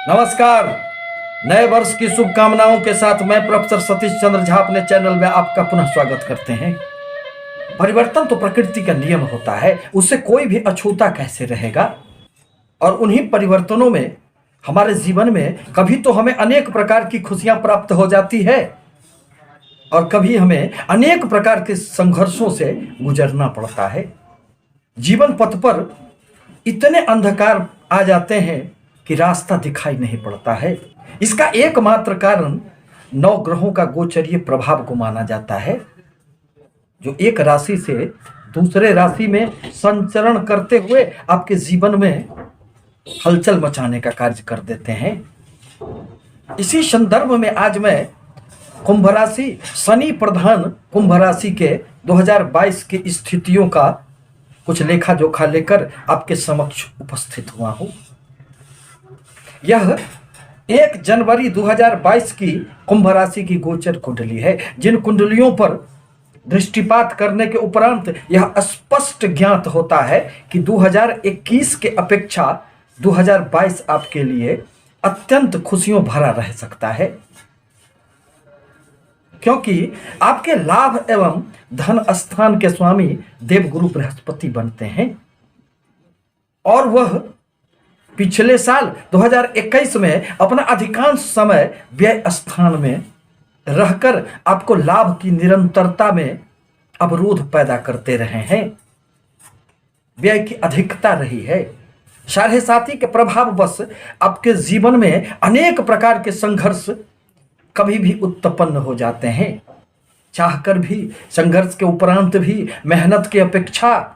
नमस्कार। नए वर्ष की शुभकामनाओं के साथ मैं प्रोफेसर सतीश चंद्र झा अपने चैनल में आपका पुनः स्वागत करते हैं। परिवर्तन तो प्रकृति का नियम होता है, उससे कोई भी अछूता कैसे रहेगा। और उन्हीं परिवर्तनों में हमारे जीवन में कभी तो हमें अनेक प्रकार की खुशियां प्राप्त हो जाती है और कभी हमें अनेक प्रकार के संघर्षों से गुजरना पड़ता है। जीवन पथ पर इतने अंधकार आ जाते हैं कि रास्ता दिखाई नहीं पड़ता है। इसका एकमात्र कारण 9 ग्रहों का गोचरीय प्रभाव को माना जाता है, जो एक राशि से दूसरे राशि में संचरण करते हुए आपके जीवन में हलचल मचाने का कार्य कर देते हैं। इसी संदर्भ में आज मैं कुंभ राशि, शनि प्रधान कुंभ राशि के 2022 की स्थितियों का कुछ लेखा जोखा लेकर आपके समक्ष उपस्थित हुआ हूं। यह 1 जनवरी 2022 की कुंभ राशि की गोचर कुंडली है, जिन कुंडलियों पर दृष्टिपात करने के उपरांत यह स्पष्ट ज्ञात होता है कि 2021 के अपेक्षा 2022 आपके लिए अत्यंत खुशियों भरा रह सकता है, क्योंकि आपके लाभ एवं धन स्थान के स्वामी देवगुरु बृहस्पति बनते हैं और वह पिछले साल 2021 में अपना अधिकांश समय व्यय स्थान में रहकर आपको लाभ की निरंतरता में अवरोध पैदा करते रहे हैं। व्यय की अधिकता रही है। साढ़े साथी के प्रभाववश आपके जीवन में अनेक प्रकार के संघर्ष कभी भी उत्पन्न हो जाते हैं। चाहकर भी, संघर्ष के उपरांत भी मेहनत की अपेक्षा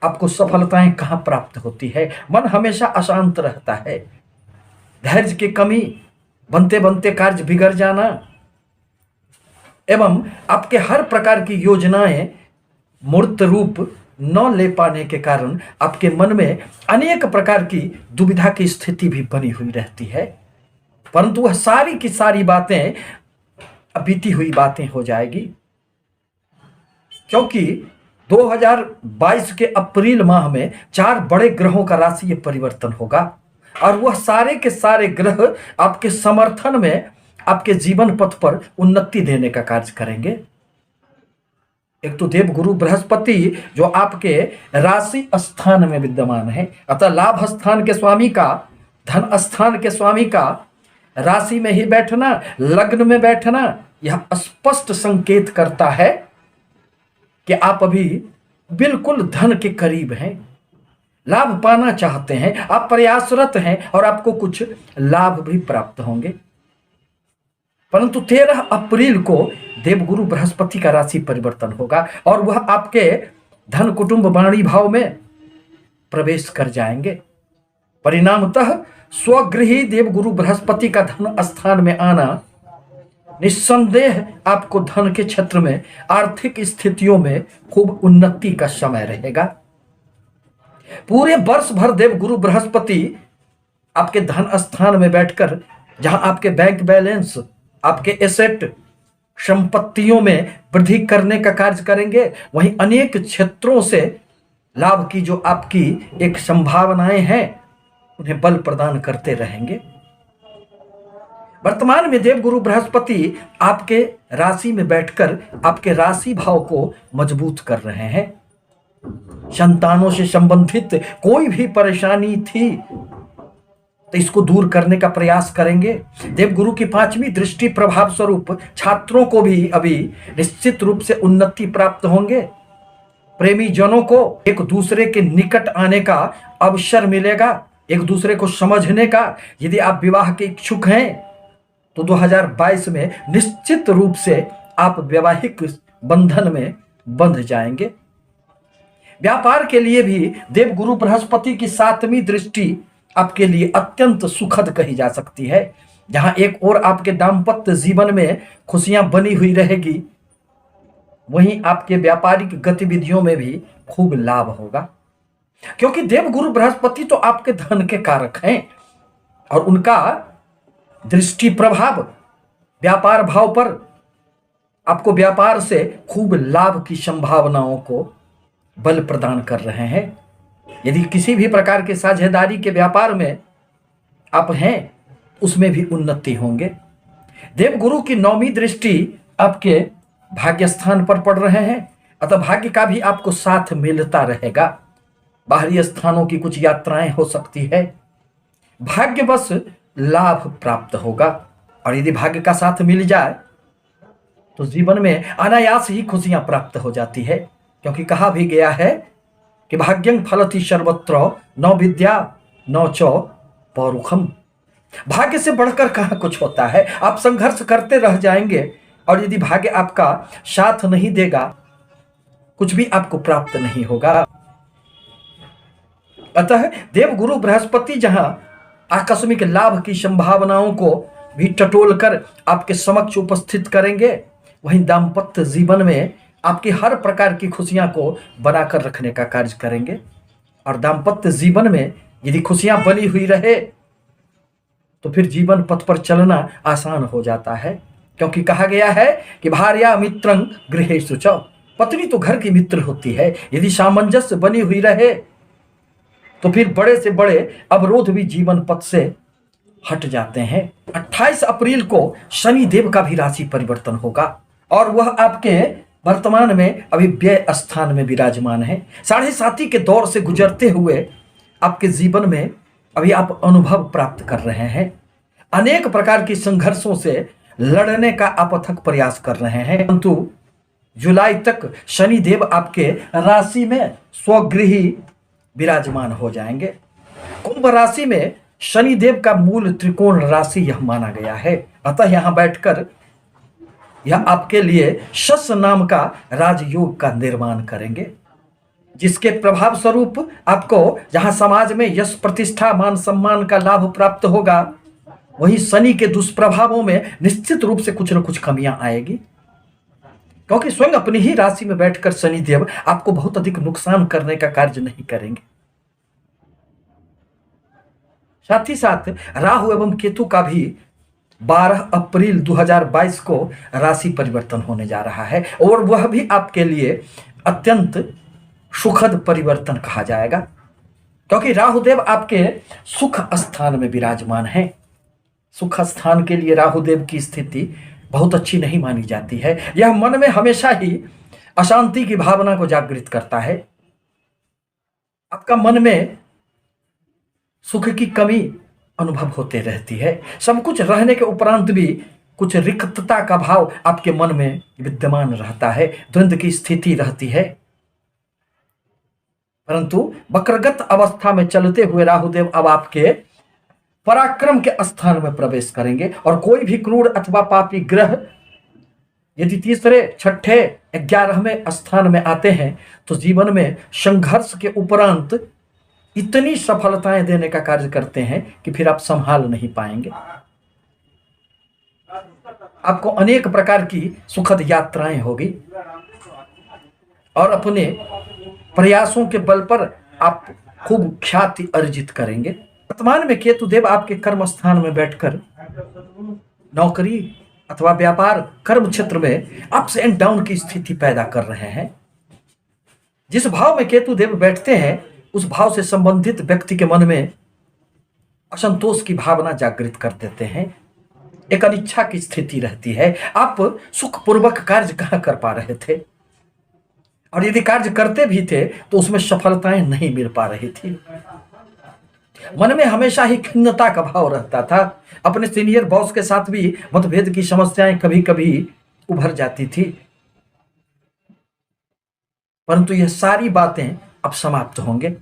आपको सफलताएं कहां प्राप्त होती है। मन हमेशा अशांत रहता है। धैर्य की कमी, बनते बनते कार्य बिगड़ जाना एवं आपके हर प्रकार की योजनाएं मूर्त रूप न ले पाने के कारण आपके मन में अनेक प्रकार की दुविधा की स्थिति भी बनी हुई रहती है। परंतु वह सारी की सारी बातें बीती हुई बातें हो जाएगी, क्योंकि 2022 के अप्रैल माह में 4 बड़े ग्रहों का राशि परिवर्तन होगा और वह सारे के सारे ग्रह आपके समर्थन में आपके जीवन पथ पर उन्नति देने का कार्य करेंगे। एक तो देवगुरु बृहस्पति जो आपके राशि स्थान में विद्यमान है, अतः लाभ स्थान के स्वामी का, धन स्थान के स्वामी का राशि में ही बैठना, लग्न में बैठना, यह स्पष्ट संकेत करता है कि आप अभी बिल्कुल धन के करीब हैं, लाभ पाना चाहते हैं, आप प्रयासरत हैं और आपको कुछ लाभ भी प्राप्त होंगे। परंतु 13 अप्रैल को देवगुरु बृहस्पति का राशि परिवर्तन होगा और वह आपके धन कुटुंब वाणी भाव में प्रवेश कर जाएंगे। परिणामतः स्वगृही देवगुरु बृहस्पति का धन स्थान में आना निस्संदेह आपको धन के क्षेत्र में आर्थिक स्थितियों में खूब उन्नति का समय रहेगा। पूरे वर्ष भर देवगुरु बृहस्पति आपके धन स्थान में बैठकर जहां आपके बैंक बैलेंस, आपके एसेट, संपत्तियों में वृद्धि करने का कार्य करेंगे, वहीं अनेक क्षेत्रों से लाभ की जो आपकी एक संभावनाएं हैं उन्हें बल प्रदान करते रहेंगे। वर्तमान में देवगुरु बृहस्पति आपके राशि में बैठकर आपके राशि भाव को मजबूत कर रहे हैं। संतानों से संबंधित कोई भी परेशानी थी तो इसको दूर करने का प्रयास करेंगे। देवगुरु की 5वीं दृष्टि प्रभाव स्वरूप छात्रों को भी अभी निश्चित रूप से उन्नति प्राप्त होंगे। प्रेमी जनों को एक दूसरे के निकट आने का अवसर मिलेगा, एक दूसरे को समझने का। यदि आप विवाह के इच्छुक हैं तो 2022 में निश्चित रूप से आप वैवाहिक बंधन में बंध जाएंगे। व्यापार के लिए भी देवगुरु बृहस्पति की 7वीं दृष्टि आपके लिए अत्यंत सुखद कही जा सकती है। जहां एक और आपके दाम्पत्य जीवन में खुशियां बनी हुई रहेगी, वहीं आपके व्यापारिक गतिविधियों में भी खूब लाभ होगा, क्योंकि देवगुरु बृहस्पति तो आपके धन के कारक हैं और उनका दृष्टि प्रभाव व्यापार भाव पर आपको व्यापार से खूब लाभ की संभावनाओं को बल प्रदान कर रहे हैं। यदि किसी भी प्रकार के साझेदारी के व्यापार में आप हैं उसमें भी उन्नति होंगे। देवगुरु की 9वीं दृष्टि आपके भाग्य स्थान पर पड़ रहे हैं, अतः भाग्य का भी आपको साथ मिलता रहेगा। बाहरी स्थानों की कुछ यात्राएं हो सकती है, भाग्य बस लाभ प्राप्त होगा। और यदि भाग्य का साथ मिल जाए तो जीवन में अनायास ही खुशियां प्राप्त हो जाती है, क्योंकि कहा भी गया है कि भाग्यं फलति सर्वत्र न विद्या न च पौरुखम। भाग्य से बढ़कर कहां कुछ होता है। आप संघर्ष करते रह जाएंगे और यदि भाग्य आपका साथ नहीं देगा, कुछ भी आपको प्राप्त नहीं होगा। अतः देवगुरु बृहस्पति जहां आकस्मिक लाभ की संभावनाओं को भी टटोलकर आपके समक्ष उपस्थित करेंगे, वहीं दाम्पत्य जीवन में आपकी हर प्रकार की खुशियां को बनाकर रखने का कार्य करेंगे। और दाम्पत्य जीवन में यदि खुशियां बनी हुई रहे तो फिर जीवन पथ पर चलना आसान हो जाता है, क्योंकि कहा गया है कि भार्या मित्रं गृहेषु च। पत्नी तो घर की मित्र होती है। यदि सामंजस्य बनी हुई रहे तो फिर बड़े से बड़े अवरोध भी जीवन पथ से हट जाते हैं। 28 अप्रैल को शनि देव का भी राशि परिवर्तन होगा और वह आपके वर्तमान में अभी व्यय स्थान में विराजमान है। 7.5 के दौर से गुजरते हुए आपके जीवन में अभी आप अनुभव प्राप्त कर रहे हैं। अनेक प्रकार की संघर्षों से लड़ने का आप अथक प्रयास कर रहे हैं, परंतु जुलाई तक शनि देव आपके राशि में स्वगृही विराजमान हो जाएंगे। कुंभ राशि में शनि देव का मूल त्रिकोण राशि यह माना गया है, अतः यहां बैठकर यह आपके लिए शस नाम का राजयोग का निर्माण करेंगे, जिसके प्रभाव स्वरूप आपको जहां समाज में यश प्रतिष्ठा मान सम्मान का लाभ प्राप्त होगा, वहीं शनि के दुष्प्रभावों में निश्चित रूप से कुछ न कुछ कमियां आएगी, क्योंकि स्वयं अपनी ही राशि में बैठकर शनि देव आपको बहुत अधिक नुकसान करने का कार्य नहीं करेंगे। साथ ही साथ राहु एवं केतु का भी 12 अप्रैल 2022 को राशि परिवर्तन होने जा रहा है और वह भी आपके लिए अत्यंत सुखद परिवर्तन कहा जाएगा, क्योंकि राहुदेव आपके सुख स्थान में विराजमान है। सुख स्थान के लिए राहुदेव की स्थिति बहुत अच्छी नहीं मानी जाती है। यह मन में हमेशा ही अशांति की भावना को जागृत करता है। आपका मन में सुख की कमी अनुभव होते रहती है। सब कुछ रहने के उपरांत भी कुछ रिक्तता का भाव आपके मन में विद्यमान रहता है, द्वंद्व की स्थिति रहती है। परंतु वक्रगत अवस्था में चलते हुए राहुदेव अब आपके पराक्रम के स्थान में प्रवेश करेंगे और कोई भी क्रूर अथवा पापी ग्रह यदि तीसरे, छठे, 11वें स्थान में आते हैं तो जीवन में संघर्ष के उपरांत इतनी सफलताएं देने का कार्य करते हैं कि फिर आप संभाल नहीं पाएंगे। आपको अनेक प्रकार की सुखद यात्राएं होगी और अपने प्रयासों के बल पर आप खूब ख्याति अर्जित करेंगे। वर्तमान में केतु देव आपके कर्म स्थान में बैठकर नौकरी अथवा व्यापार कर्म क्षेत्र में अप्स एंड डाउन की स्थिति पैदा कर रहे हैं। जिस भाव में केतु देव बैठते हैं उस भाव से संबंधित व्यक्ति के मन में असंतोष की भावना जागृत कर देते हैं। एक अनिच्छा की स्थिति रहती है। आप सुखपूर्वक कार्य कहां कर पा रहे थे और यदि कार्य करते भी थे तो उसमें सफलताएं नहीं मिल पा रही थी। मन में हमेशा ही खिन्नता का भाव रहता था। अपने सीनियर बॉस के साथ भी मतभेद की समस्याएं कभी कभी उभर जाती थी, परंतु यह सारी बातें अब समाप्त होंगे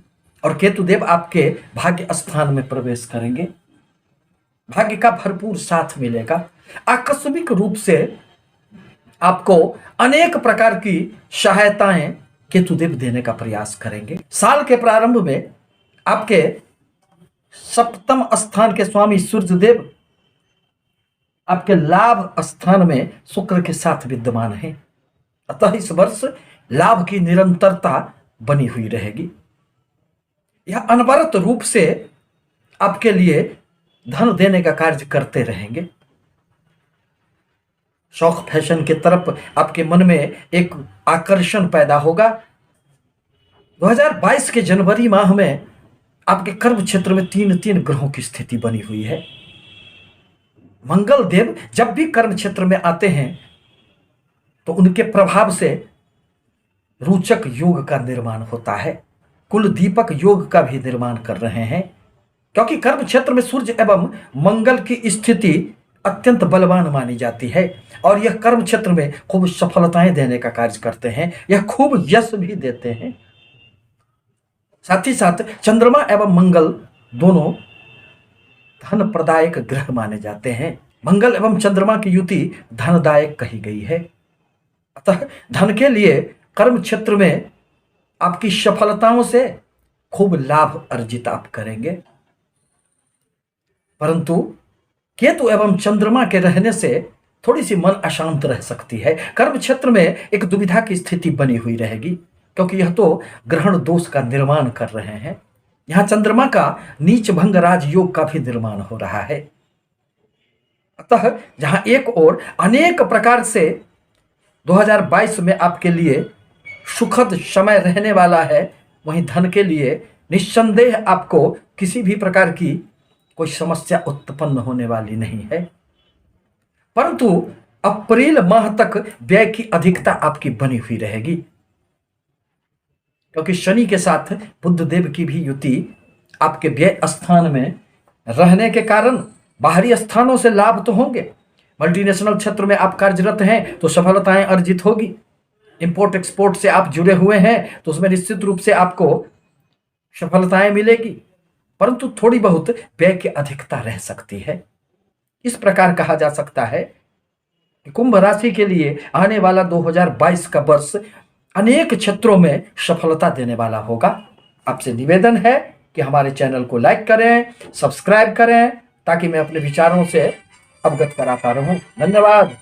और केतुदेव आपके भाग्य स्थान में प्रवेश करेंगे। भाग्य का भरपूर साथ मिलेगा। आकस्मिक रूप से आपको अनेक प्रकार की सहायताएं केतुदेव देने का प्रयास करेंगे। साल के प्रारंभ में आपके सप्तम स्थान के स्वामी सूर्यदेव आपके लाभ स्थान में शुक्र के साथ विद्यमान है, अतः इस वर्ष लाभ की निरंतरता बनी हुई रहेगी। यह अनवरत रूप से आपके लिए धन देने का कार्य करते रहेंगे। शौक फैशन के तरफ आपके मन में एक आकर्षण पैदा होगा। 2022 के जनवरी माह में आपके कर्म क्षेत्र में तीन ग्रहों की स्थिति बनी हुई है। मंगल देव जब भी कर्म क्षेत्र में आते हैं तो उनके प्रभाव से रोचक योग का निर्माण होता है, कुल दीपक योग का भी निर्माण कर रहे हैं, क्योंकि कर्म क्षेत्र में सूर्य एवं मंगल की स्थिति अत्यंत बलवान मानी जाती है और यह कर्म क्षेत्र में खूब सफलताएं देने का कार्य करते हैं, यह खूब यश भी देते हैं। साथ ही साथ चंद्रमा एवं मंगल दोनों धन प्रदायक ग्रह माने जाते हैं। मंगल एवं चंद्रमा की युति धनदायक कही गई है। अतः धन के लिए कर्म क्षेत्र में आपकी सफलताओं से खूब लाभ अर्जित आप करेंगे। परंतु केतु एवं चंद्रमा के रहने से थोड़ी सी मन अशांत रह सकती है, कर्म क्षेत्र में एक दुविधा की स्थिति बनी हुई रहेगी, क्योंकि यह तो ग्रहण दोष का निर्माण कर रहे हैं। यहां चंद्रमा का नीच भंग राजयोग का भी निर्माण हो रहा है। अतः जहां एक ओर अनेक प्रकार से 2022 में आपके लिए सुखद समय रहने वाला है, वहीं धन के लिए निस्संदेह आपको किसी भी प्रकार की कोई समस्या उत्पन्न होने वाली नहीं है। परंतु अप्रैल माह तक व्यय की अधिकता आपकी बनी हुई रहेगी, क्योंकि शनि के साथ बुध देव की भी युति आपके व्यय स्थान में रहने के कारण बाहरी स्थानों से लाभ तो होंगे। मल्टीनेशनल क्षेत्र में आप कार्यरत हैं तो सफलताएं अर्जित होगी। इंपोर्ट एक्सपोर्ट से आप जुड़े हुए हैं तो उसमें निश्चित रूप से आपको सफलताएं मिलेगी, परंतु थोड़ी बहुत व्यय की अधिकता रह सकती है। इस प्रकार कहा जा सकता है कि कुंभ राशि के लिए आने वाला 2022 का वर्ष अनेक क्षेत्रों में सफलता देने वाला होगा। आपसे निवेदन है कि हमारे चैनल को लाइक करें, सब्सक्राइब करें, ताकि मैं अपने विचारों से अवगत कराता रहूं। धन्यवाद।